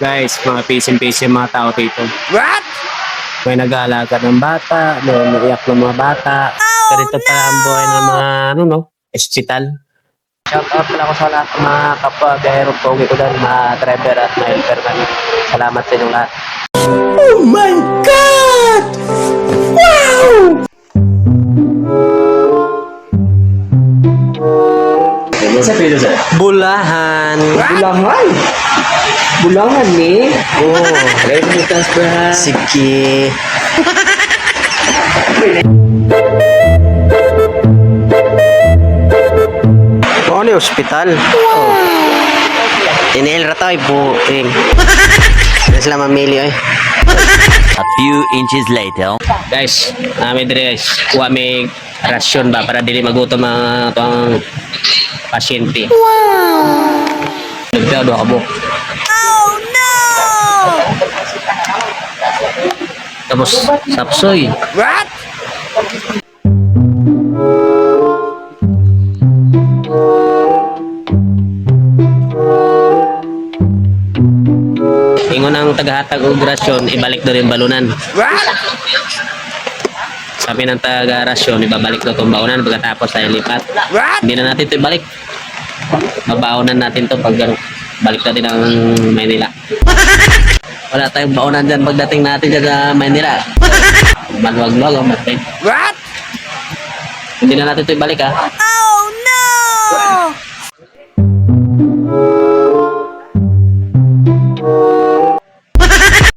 Guys, mga pisim-pisim mga tao dito. What? May nag-aalaga ng bata, may umiiyak ng mga bata. Ganito pala ang buhay ng mga, ospital. Shout out pala ako sa lahat ng mga kapwa biyahero pogi ko dyan, mga driver at mga helper man. Salamat sa inyong lahat. Oh my God! Wow! Sa pilo sir? Bulahan. Bulangan! Bulangan ni? Oo. Ready to transfer ha? Sige. Ano yung ospital? Wow! Tinihil rata ay buting. Hindi sila mamili ay. A few inches later. Guys, namin dire guys. Kuha may rasyon ba para dili magutom mga itong pasyente. Wow! Nagpeo doon ka buhok. Oh no! Tapos, sapsoy. What? Ingon ang tagahatag og rasyon, ibalik doon yung balunan. What? Sabi ng taga-rasyon, ibabalik daw itong baonan pagkatapos tayo lipat. What? Hindi na natin ito ibalik. Mabaonan natin to pag balik natin ng Maynila. Wala tayong baonan dyan pagdating natin dyan sa Maynila. Maluwag-luwag ang matay. What? Hindi na natin ito ibalik ha.